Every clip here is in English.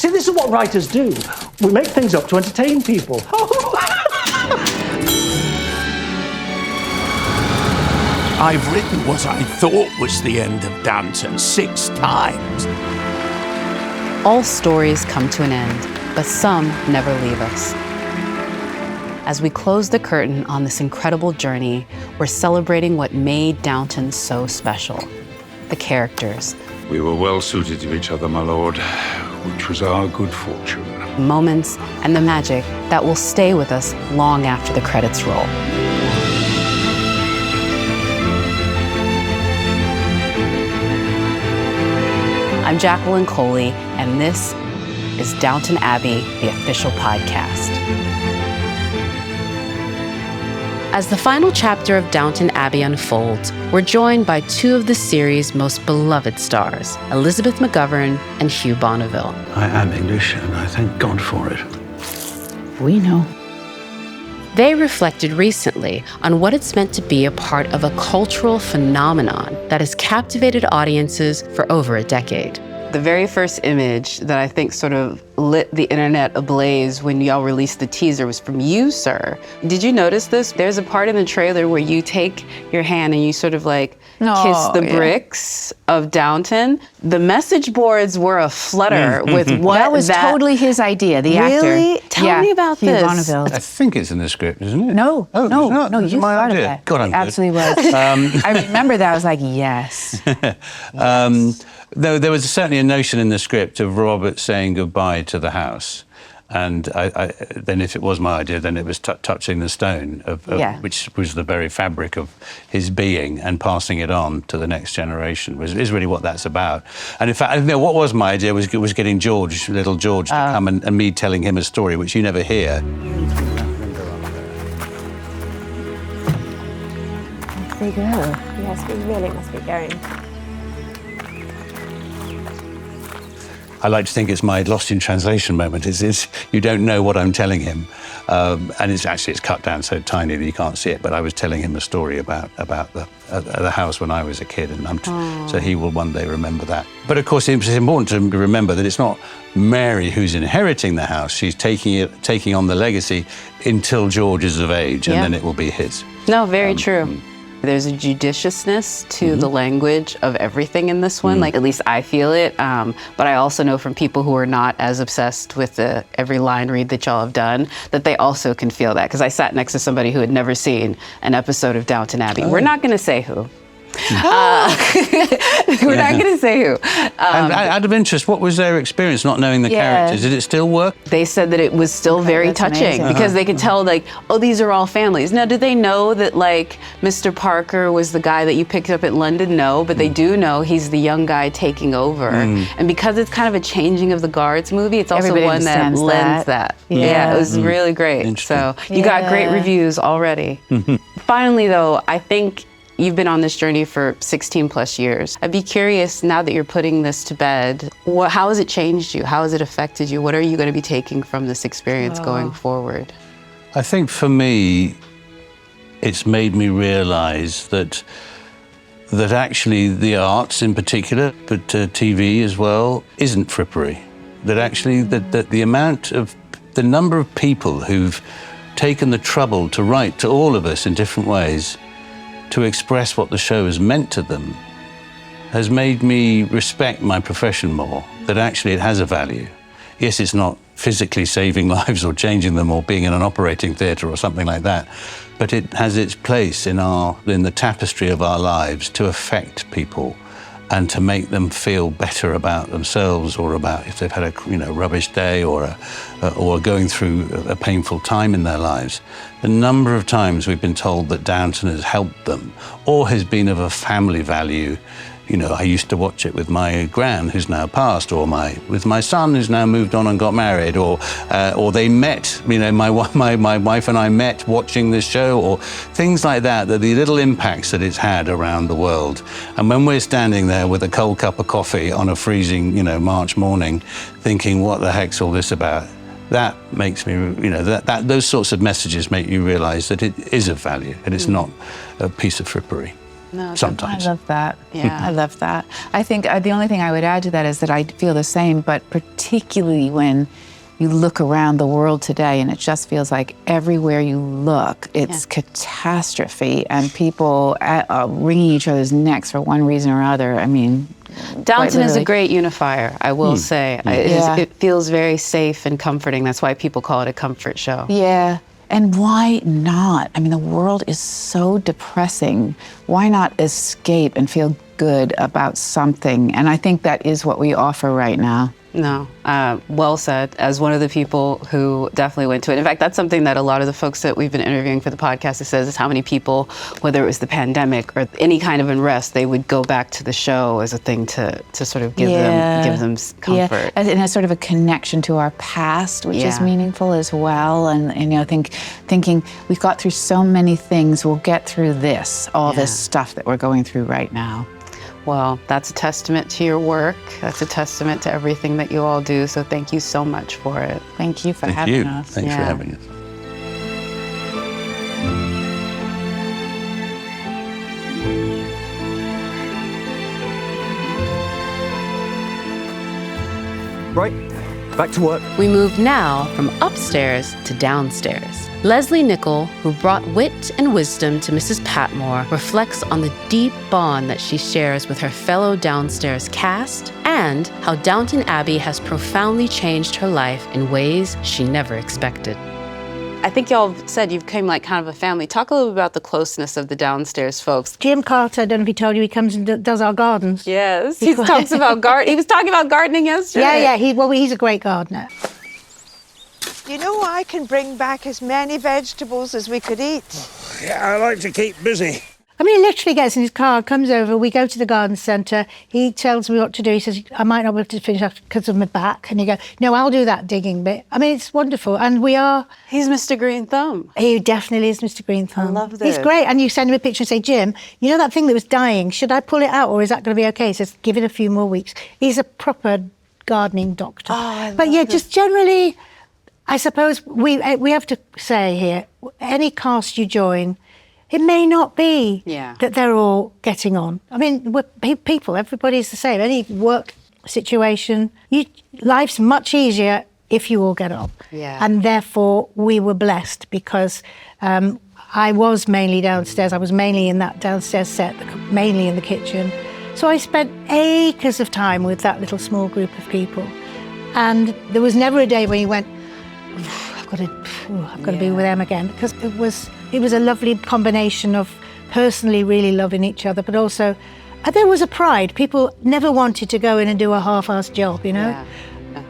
See, this is what writers do. We make things up to entertain people. I've written what I thought was the end of Downton 6 times. All stories come to an end, but some never leave us. As we close the curtain on this incredible journey, we're celebrating what made Downton so special. The characters. We were well suited to each other, my lord, which was our good fortune. Moments and the magic that will stay with us long after the credits roll. I'm Jacqueline Coley, and this is Downton Abbey, the official podcast. As the final chapter of Downton Abbey unfolds, we're joined by two of the series' most beloved stars, Elizabeth McGovern and Hugh Bonneville. I am English, and I thank God for it. We know. They reflected recently on what it's meant to be a part of a cultural phenomenon that has captivated audiences for over a decade. The very first image that I think sort of lit the internet ablaze when y'all released the teaser was from you, sir. Did you notice this? There's a part in the trailer where you take your hand and you sort of like kiss the bricks of Downton. The message boards were aflutter with what that was totally his idea, the actor. Really? Tell me about Hugh this. Bonneville. I think it's in the script, isn't it? No, Oh, no, it's not? no, It's you my thought of idea. that. God, I'm It good. absolutely was. I remember that. I was like, yes. There was certainly a notion in the script of Robert saying goodbye to the house. And then if it was my idea, then it was touching the stone, which was the very fabric of his being, and passing it on to the next generation is really what that's about. And in fact, what was my idea was getting George, little George, to come and me telling him a story, which you never hear. Off they go. Yes, we really must be going. I like to think it's my lost in translation moment. It's you don't know what I'm telling him, and it's cut down so tiny that you can't see it. But I was telling him a story about the house when I was a kid, and so he will one day remember that. But of course, it's important to remember that it's not Mary who's inheriting the house. She's taking on the legacy until George is of age, and then it will be his. No, very true. There's a judiciousness to the language of everything in this one. Like, at least I feel it. But I also know from people who are not as obsessed with the every line read that y'all have done, that they also can feel that. Because I sat next to somebody who had never seen an episode of Downton Abbey. We're not going to say who. We're not going to say who. And out of interest, what was their experience not knowing the characters? Did it still work? They said that it was still very touching because they could tell, like, oh, these are all families. Now, did they know that, like, Mr. Parker was the guy that you picked up at London? No, but they do know he's the young guy taking over. And because it's kind of a changing of the guards movie, it's also Everybody one that lends that. Yeah, it was really great. So you got great reviews already. Finally, though, I think you've been on this journey for 16 plus years. I'd be curious, now that you're putting this to bed, how has it changed you? How has it affected you? What are you going to be taking from this experience going forward? I think for me, it's made me realize that actually the arts in particular, but TV as well, isn't frippery. That actually that the number of people who've taken the trouble to write to all of us in different ways to express what the show has meant to them has made me respect my profession more, that actually it has a value. Yes, it's not physically saving lives or changing them or being in an operating theatre or something like that, but it has its place in the tapestry of our lives to affect people and to make them feel better about themselves, or about if they've had a rubbish day or going through a painful time in their lives. The number of times we've been told that Downton has helped them or has been of a family value. I used to watch it with my gran, who's now passed, or with my son, who's now moved on and got married, or they met. My wife and I met watching this show, or things like that. The little impacts that it's had around the world. And when we're standing there with a cold cup of coffee on a freezing, March morning, thinking, "What the heck's all this about?" That makes me, those sorts of messages make you realise that it is of value and it's not a piece of frippery. No, sometimes. I love that. Yeah, I love that. I think the only thing I would add to that is that I feel the same, but particularly when you look around the world today and it just feels like everywhere you look, it's catastrophe and people wringing each other's necks for one reason or other. I mean, Downton is a great unifier, I will say. It feels very safe and comforting. That's why people call it a comfort show. Yeah. And why not? I mean, the world is so depressing. Why not escape and feel good about something? And I think that is what we offer right now. No, well said. As one of the people who definitely went to it. In fact, that's something that a lot of the folks that we've been interviewing for the podcast says is how many people, whether it was the pandemic or any kind of unrest, they would go back to the show as a thing to sort of give them comfort. Yeah, and a sort of a connection to our past, which is meaningful as well. And you know, thinking we've got through so many things, we'll get through this, all this stuff that we're going through right now. Well, that's a testament to your work. That's a testament to everything that you all do. So thank you so much for it. Thank you for having us. Thanks for having us. Right, back to work. We move now from upstairs to downstairs. Lesley Nicol, who brought wit and wisdom to Mrs. Patmore, reflects on the deep bond that she shares with her fellow downstairs cast and how Downton Abbey has profoundly changed her life in ways she never expected. I think y'all said you've become like kind of a family. Talk a little bit about the closeness of the downstairs folks. Jim Carter, I don't know if he told you, he comes and does our gardens. Yes, he talks about he was talking about gardening yesterday. Yeah, he's a great gardener. You know, I can bring back as many vegetables as we could eat. Yeah, I like to keep busy. I mean, he literally gets in his car, comes over, we go to the garden centre, he tells me what to do, he says, I might not be able to finish off because of my back, and you go, no, I'll do that digging bit. I mean, it's wonderful, and we are... He's Mr. Green Thumb. He definitely is Mr. Green Thumb. I love this. He's great, and you send him a picture and say, Jim, you know that thing that was dying, should I pull it out, or is that going to be okay? He says, give it a few more weeks. He's a proper gardening doctor. But yeah, just generally... I suppose we have to say here, any cast you join, it may not be that they're all getting on. I mean, we're people, everybody's the same. Any work situation, life's much easier if you all get on. Yeah. And therefore, we were blessed because I was mainly downstairs. I was mainly in that downstairs set, mainly in the kitchen. So I spent acres of time with that little small group of people. And there was never a day when you went, I've got to be with them again, because it was a lovely combination of personally really loving each other, but also there was a pride. People never wanted to go in and do a half-assed job, you know. Yeah.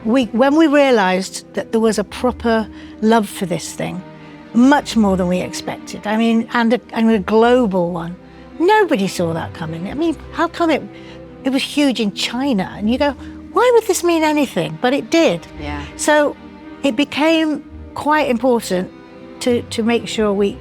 When we realised that there was a proper love for this thing, much more than we expected. I mean, and a global one. Nobody saw that coming. I mean, how come it was huge in China? And you go, why would this mean anything? But it did. Yeah. So it became quite important to make sure we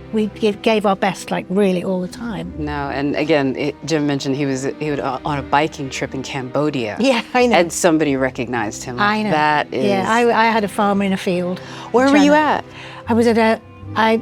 gave our best, like really all the time. No, and again, Jim mentioned he was on a biking trip in Cambodia. Yeah, I know. And somebody recognized him. I know. That is. Yeah, I had a farmer in a field. Where were you at? I was at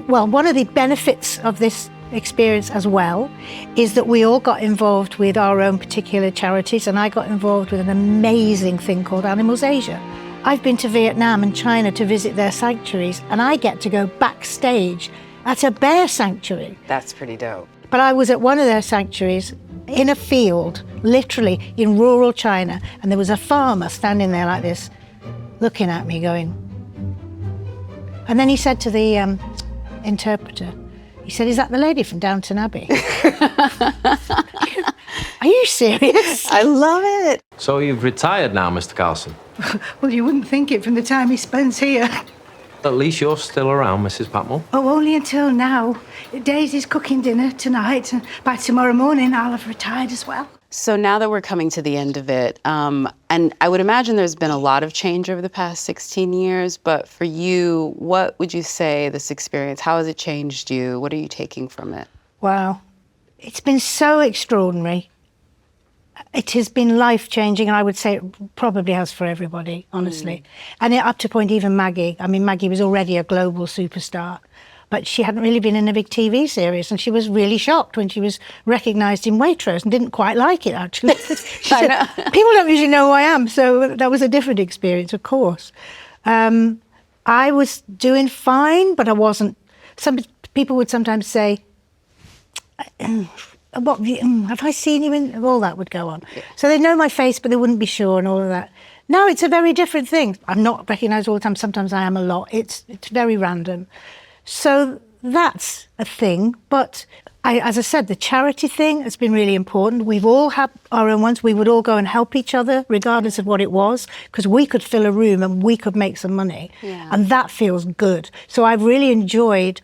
one of the benefits of this experience as well is that we all got involved with our own particular charities, and I got involved with an amazing thing called Animals Asia. I've been to Vietnam and China to visit their sanctuaries, and I get to go backstage at a bear sanctuary. That's pretty dope. But I was at one of their sanctuaries in a field, literally in rural China, and there was a farmer standing there like this, looking at me going... And then he said to the interpreter, he said, is that the lady from Downton Abbey? Are you serious? I love it. So you've retired now, Mr. Carlson? Well, you wouldn't think it from the time he spends here. At least you're still around, Mrs. Patmore. Oh, only until now. Daisy's cooking dinner tonight, and by tomorrow morning I'll have retired as well. So now that we're coming to the end of it, and I would imagine there's been a lot of change over the past 16 years, but for you, what would you say this experience, how has it changed you? What are you taking from it? Wow. It's been so extraordinary. It has been life-changing, and I would say it probably has for everybody, honestly. And up to point, even Maggie. I mean, Maggie was already a global superstar. but she hadn't really been in a big TV series, and she was really shocked when she was recognised in Waitrose and didn't quite like it, actually. She said, people don't usually know who I am, so that was a different experience, of course. I was doing fine, but I wasn't. Some people would sometimes say, have I seen you in? All that would go on. Yeah. So they'd know my face, but they wouldn't be sure and all of that. Now it's a very different thing. I'm not recognised all the time. Sometimes I am a lot. It's very random. So that's a thing. But as I said, the charity thing has been really important. We've all had our own ones. We would all go and help each other, regardless of what it was, because we could fill a room and we could make some money. Yeah. And that feels good. So I've really enjoyed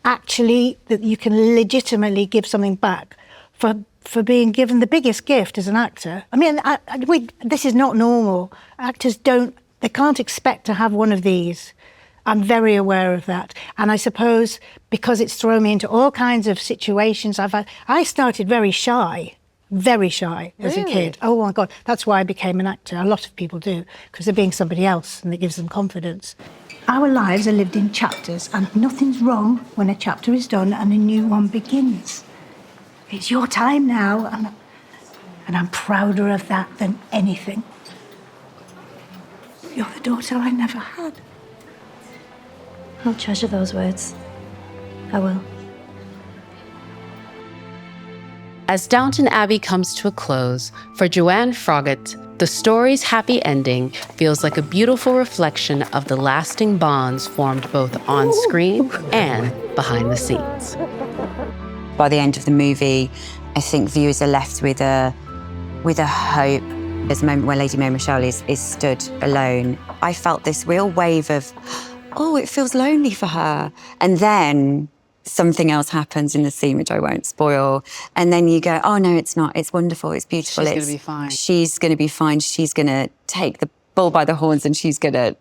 actually that you can legitimately give something back for being given the biggest gift as an actor. I mean, this is not normal. Actors they can't expect to have one of these. I'm very aware of that. And I suppose because it's thrown me into all kinds of situations I started very shy as a kid. Oh my God, that's why I became an actor. A lot of people do, because they're being somebody else and it gives them confidence. Our lives are lived in chapters, and nothing's wrong when a chapter is done and a new one begins. It's your time now, and I'm prouder of that than anything. You're the daughter I never had. I'll treasure those words. I will. As Downton Abbey comes to a close, for Joanne Froggatt, the story's happy ending feels like a beautiful reflection of the lasting bonds formed both on screen and behind the scenes. By the end of the movie, I think viewers are left with a hope. There's a moment where Lady Mary Michelle is stood alone. I felt this real wave of, oh, it feels lonely for her. And then something else happens in the scene, which I won't spoil. And then you go, oh, no, it's not. It's wonderful. It's beautiful. She's going to be fine. She's going to be fine. She's going to take the bull by the horns, and she's going to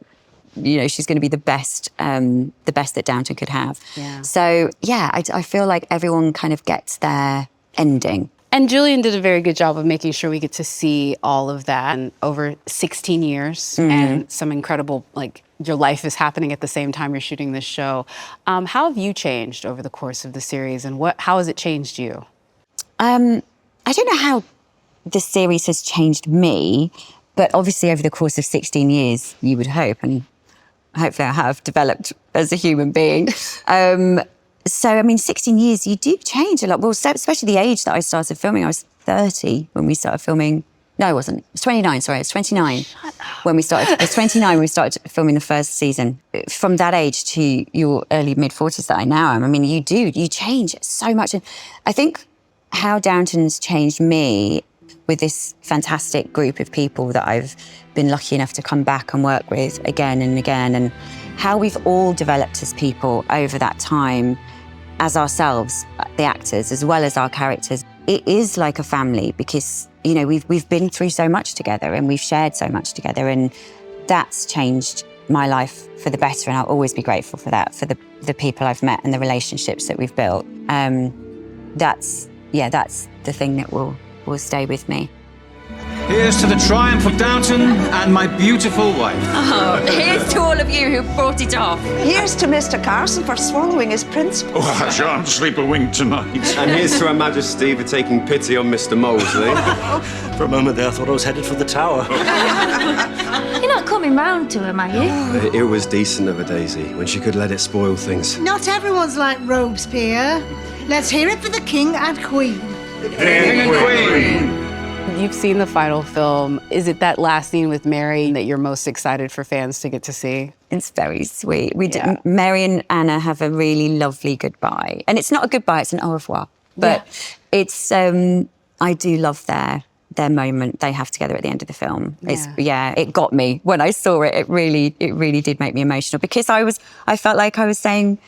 be the best that Downton could have. Yeah. So, yeah, I feel like everyone kind of gets their ending. And Julian did a very good job of making sure we get to see all of that. And over 16 years and some incredible, your life is happening at the same time you're shooting this show. How have you changed over the course of the series, and how has it changed you? I don't know how the series has changed me, but obviously over the course of 16 years, you would hope, and hopefully I have developed as a human being. So, I mean, 16 years, you do change a lot. Well, especially the age that I started filming. I was 30 when we started filming. No, I wasn't. I was 29, sorry. I was 29 when we started. I was 29 when we started filming the first season. From that age to your early mid-40s that I now am, I mean, you change so much. And I think how Downton's changed me with this fantastic group of people that I've been lucky enough to come back and work with again and again, and how we've all developed as people over that time, as ourselves, the actors, as well as our characters. It is like a family because, we've been through so much together and we've shared so much together, and that's changed my life for the better, and I'll always be grateful for that, for the people I've met and the relationships that we've built. That's the thing that will stay with me. Here's to the triumph of Downton and my beautiful wife. Oh, here's to all of you who brought it off. Here's to Mr. Carson for swallowing his principles. Oh, I shan't sleep a wink tonight. And here's to Her Majesty for taking pity on Mr. Molesley. For a moment there, I thought I was headed for the tower. You're not coming round to him, are you? It was decent of her, Daisy, when she could let it spoil things. Not everyone's like Robespierre. Let's hear it for the King and Queen. The King and Queen! You've seen the final film. Is it that last scene with Mary that you're most excited for fans to get to see? It's very sweet. Mary and Anna have a really lovely goodbye. And it's not a goodbye, it's an au revoir. But it's, I do love their moment they have together at the end of the film. It got me when I saw it. It really did make me emotional, because I felt like I was saying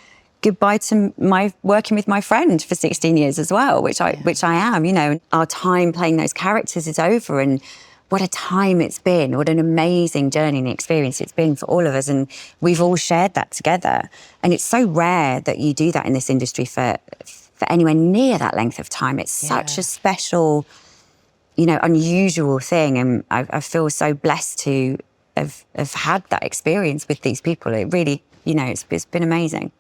goodbye to working with my friend for 16 years as well, which I am, Our time playing those characters is over, and what a time it's been, what an amazing journey and experience it's been for all of us, and we've all shared that together. And it's so rare that you do that in this industry for anywhere near that length of time. It's such a special, unusual thing, and I feel so blessed to have had that experience with these people. It really, it's been amazing.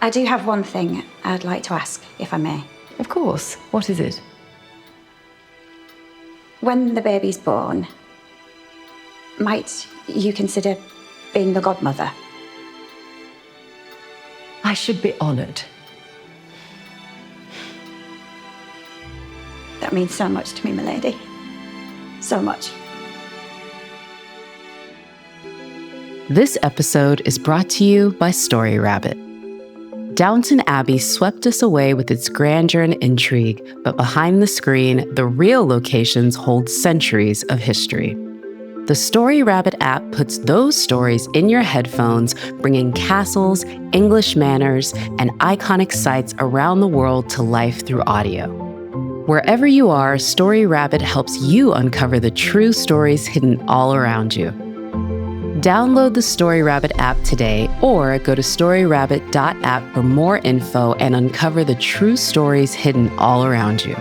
I do have one thing I'd like to ask, if I may. Of course. What is it? When the baby's born, might you consider being the godmother? I should be honoured. That means so much to me, my lady. So much. This episode is brought to you by Story Rabbit. Downton Abbey swept us away with its grandeur and intrigue, but behind the screen, the real locations hold centuries of history. The Story Rabbit app puts those stories in your headphones, bringing castles, English manors, and iconic sites around the world to life through audio. Wherever you are, Story Rabbit helps you uncover the true stories hidden all around you. Download the Story Rabbit app today or go to storyrabbit.app for more info and uncover the true stories hidden all around you.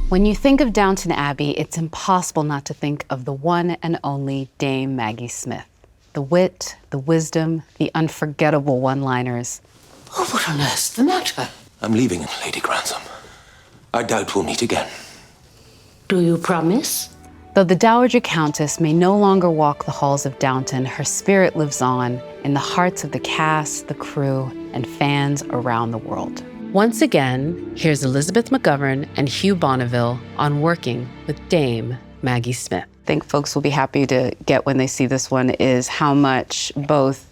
When you think of Downton Abbey, it's impossible not to think of the one and only Dame Maggie Smith. The wit, the wisdom, the unforgettable one-liners. Oh, what on earth's the matter? I'm leaving, Lady Grantham. I doubt we'll meet again. Do you promise? Though the Dowager Countess may no longer walk the halls of Downton, her spirit lives on in the hearts of the cast, the crew, and fans around the world. Once again, here's Elizabeth McGovern and Hugh Bonneville on Working with Dame Maggie Smith. I think folks will be happy to get when they see this one is how much both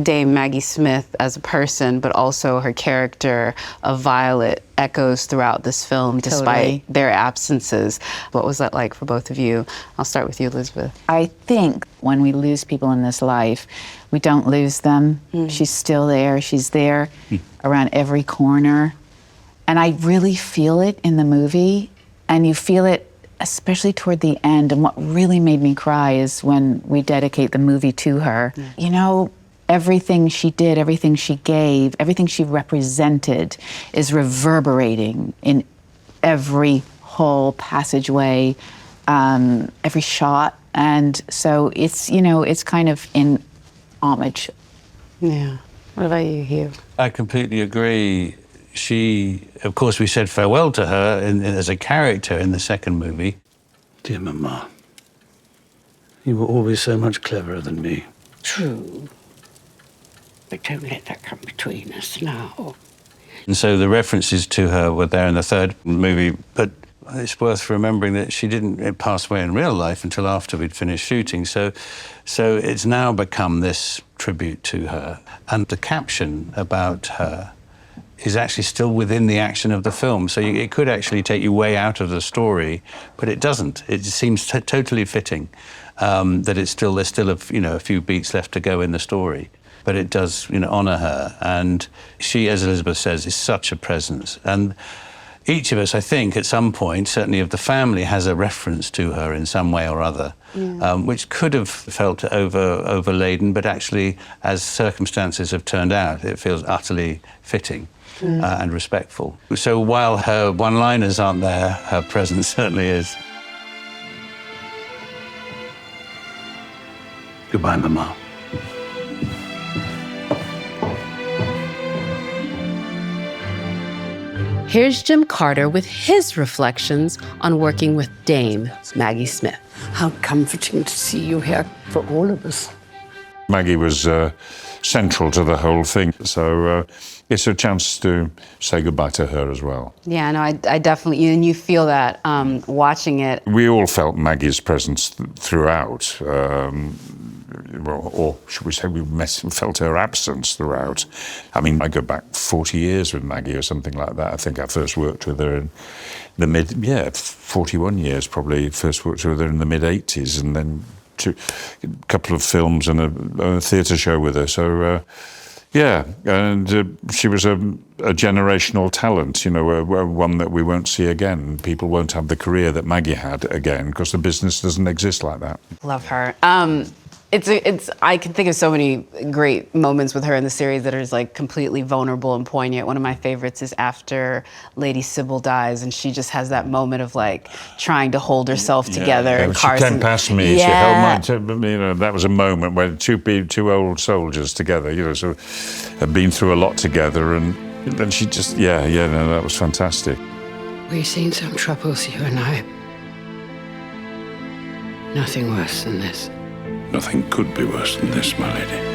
Dame Maggie Smith as a person, but also her character of Violet echoes throughout this film despite their absences. What was that like for both of you? I'll start with you, Elizabeth. I think when we lose people in this life, we don't lose them. She's still there. She's there around every corner. And I really feel it in the movie. And you feel it especially toward the end. And what really made me cry is when we dedicate the movie to her. You know, everything she did, everything she gave, everything she represented is reverberating in every whole passageway, every shot. And so it's, you know, it's kind of in homage. Yeah. What about you, Hugh? I completely agree. She, of course, we said farewell to her as a character in the second movie. Dear Mamma, you were always so much cleverer than me. True. But don't let that come between us now. And so the references to her were there in the third movie, but it's worth remembering that she didn't pass away in real life until after we'd finished shooting. So it's now become this tribute to her. And the caption about her is actually still within the action of the film. So it could actually take you way out of the story, but it doesn't. It seems totally fitting that there's still a few beats left to go in the story. But it does, honour her. And she, as Elizabeth says, is such a presence. And each of us, I think, at some point, certainly of the family, has a reference to her in some way or other, which could have felt overladen, but actually, as circumstances have turned out, it feels utterly fitting and respectful. So while her one-liners aren't there, her presence certainly is. Goodbye, Mamma. Here's Jim Carter with his reflections on working with Dame Maggie Smith. How comforting to see you here for all of us. Maggie was central to the whole thing, so it's a chance to say goodbye to her as well. Yeah, no, I definitely, and you feel that watching it. We all felt Maggie's presence throughout, or should we say we felt her absence throughout. I mean, I go back 40 years with Maggie or something like that. I think I first worked with her in the 41 years probably, first worked with her in the mid-80s, and then a couple of films and a theatre show with her. So, and she was a generational talent, one that we won't see again. People won't have the career that Maggie had again because the business doesn't exist like that. Love her. I can think of so many great moments with her in the series that are just like completely vulnerable and poignant. One of my favorites is after Lady Sybil dies, and she just has that moment of like trying to hold herself together. Yeah, and she Carson, came past me. She held mine. That was a moment where two old soldiers together, so had been through a lot together, and then she just, that was fantastic. We've seen some troubles, you and I. Nothing worse than this. Nothing could be worse than this, my lady.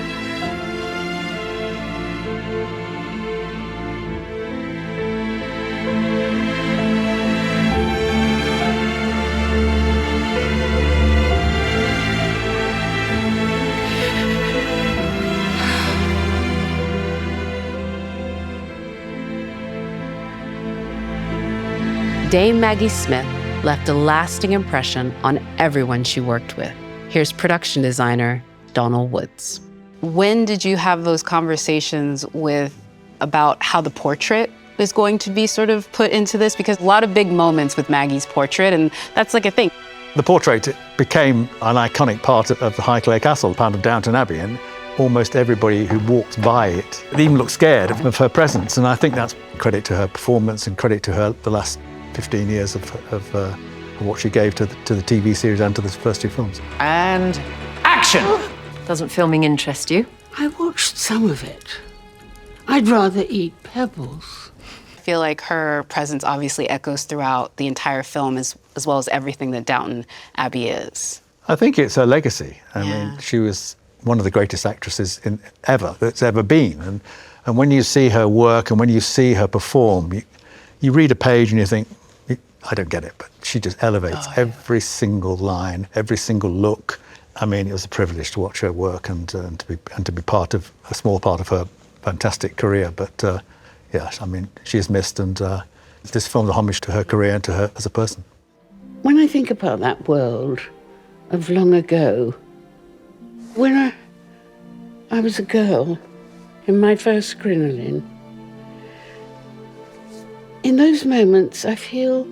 Dame Maggie Smith left a lasting impression on everyone she worked with. Here's production designer Donald Woods. When did you have those conversations about how the portrait is going to be sort of put into this? Because a lot of big moments with Maggie's portrait, and that's like a thing. The portrait became an iconic part of the Highclere Castle, part of Downton Abbey, and almost everybody who walks by it even looks scared of her presence. And I think that's credit to her performance and credit to her the last 15 years of what she gave to the TV series and to the first two films. And action! Doesn't filming interest you? I watched some of it. I'd rather eat pebbles. I feel like her presence obviously echoes throughout the entire film as well as everything that Downton Abbey is. I think it's her legacy. I mean, she was one of the greatest actresses that's ever been. And when you see her work and when you see her perform, you read a page and you think, I don't get it, but she just elevates every single line, every single look. I mean, it was a privilege to watch her work and to be part of a small part of her fantastic career. But I mean, she is missed, and this film's a homage to her career and to her as a person. When I think about that world of long ago, when I was a girl in my first crinoline, in those moments I feel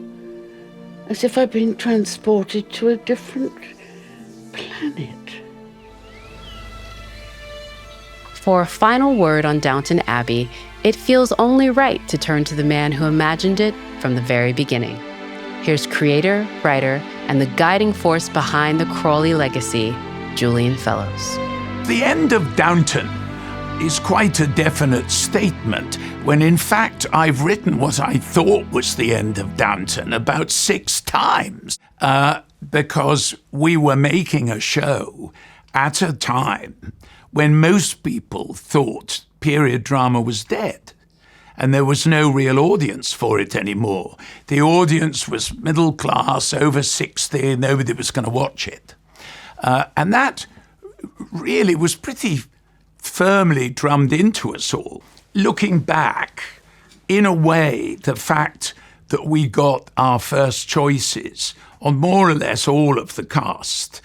as if I've been transported to a different planet. For a final word on Downton Abbey, it feels only right to turn to the man who imagined it from the very beginning. Here's creator, writer, and the guiding force behind the Crawley legacy, Julian Fellowes. The end of Downton is quite a definite statement, when in fact I've written what I thought was the end of Downton about 6 times, because we were making a show at a time when most people thought period drama was dead and there was no real audience for it anymore. The audience was middle class, over 60, nobody was going to watch it. And that really was pretty firmly drummed into us all. Looking back, in a way, the fact that we got our first choices on more or less all of the cast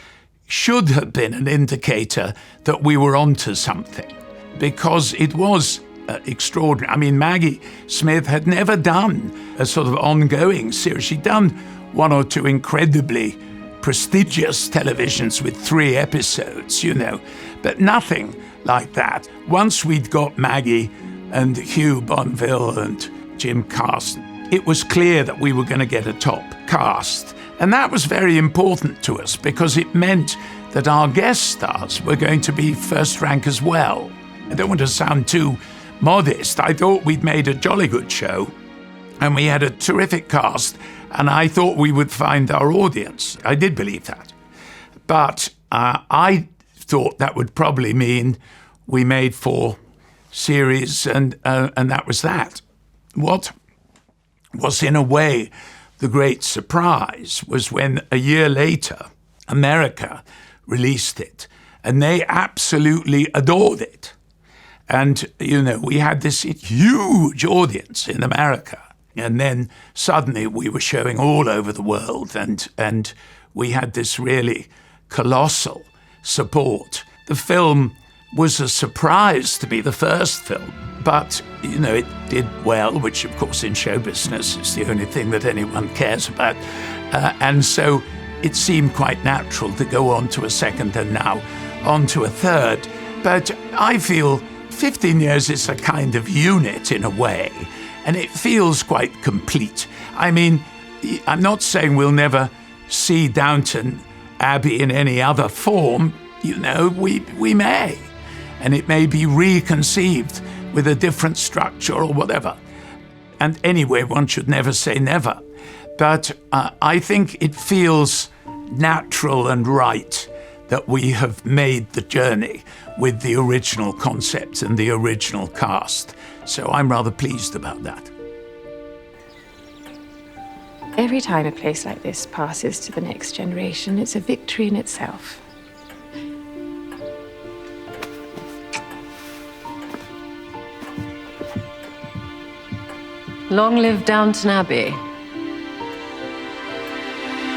should have been an indicator that we were onto something, because it was extraordinary. I mean, Maggie Smith had never done a sort of ongoing series. She'd done 1 or 2 incredibly prestigious televisions with 3 episodes, but nothing like that. Once we'd got Maggie and Hugh Bonneville and Jim Carson, it was clear that we were going to get a top cast. And that was very important to us because it meant that our guest stars were going to be first rank as well. I don't want to sound too modest. I thought we'd made a jolly good show and we had a terrific cast, and I thought we would find our audience. I did believe that. But I thought that would probably mean we made 4 series and that was that. What was in a way the great surprise was when a year later America released it and they absolutely adored it. And, we had this huge audience in America. And then suddenly we were showing all over the world and we had this really colossal support. The film was a surprise to be the first film, but, it did well, which of course in show business is the only thing that anyone cares about. And so it seemed quite natural to go on to a second and now on to a third. But I feel 15 years is a kind of unit in a way, and it feels quite complete. I mean, I'm not saying we'll never see Downton Abbey in any other form. You know, we may. And it may be reconceived with a different structure or whatever. And anyway, one should never say never. But I think it feels natural and right that we have made the journey with the original concept and the original cast. So I'm rather pleased about that. Every time a place like this passes to the next generation, it's a victory in itself. Long live Downton Abbey.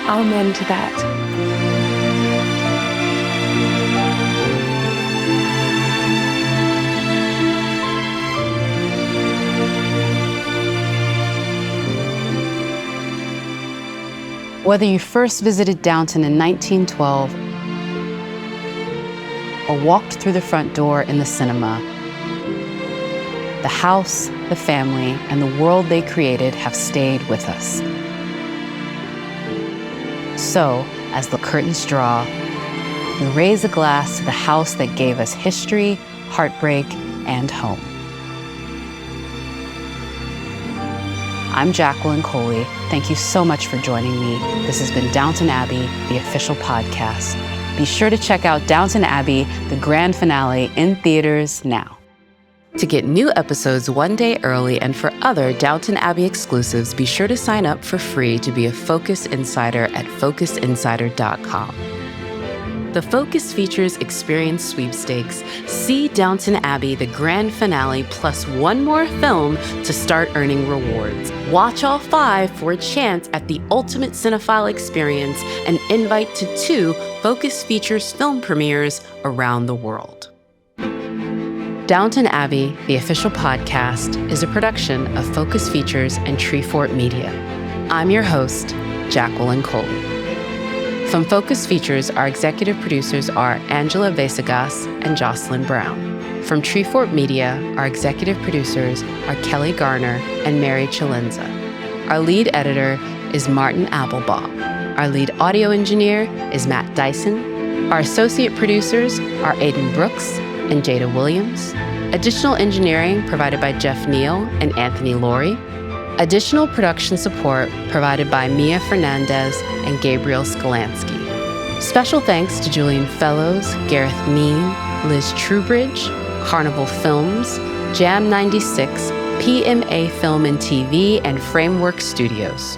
Amen to that. Whether you first visited Downton in 1912 or walked through the front door in the cinema, the house, the family, and the world they created have stayed with us. So, as the curtains draw, we raise a glass to the house that gave us history, heartbreak, and home. I'm Jacqueline Coley. Thank you so much for joining me. This has been Downton Abbey, the official podcast. Be sure to check out Downton Abbey, the grand finale, in theaters now. To get new episodes one day early and for other Downton Abbey exclusives, be sure to sign up for free to be a Focus Insider at focusinsider.com. The Focus Features Experience Sweepstakes. See Downton Abbey, the grand finale, plus one more film to start earning rewards. Watch all 5 for a chance at the ultimate cinephile experience and invite to 2 Focus Features film premieres around the world. Downton Abbey, the official podcast, is a production of Focus Features and Treefort Media. I'm your host, Jacqueline Coley. From Focus Features, our executive producers are Angela Vesagas and Jocelyn Brown. From Treefort Media, our executive producers are Kelly Garner and Mary Chalenza. Our lead editor is Martin Applebaum. Our lead audio engineer is Matt Dyson. Our associate producers are Aidan Brooks and Jada Williams. Additional engineering provided by Jeff Neal and Anthony Laurie. Additional production support provided by Mia Fernandez and Gabriel Skolansky. Special thanks to Julian Fellowes, Gareth Neen, Liz Trubridge, Carnival Films, Jam 96, PMA Film and TV, and Framework Studios.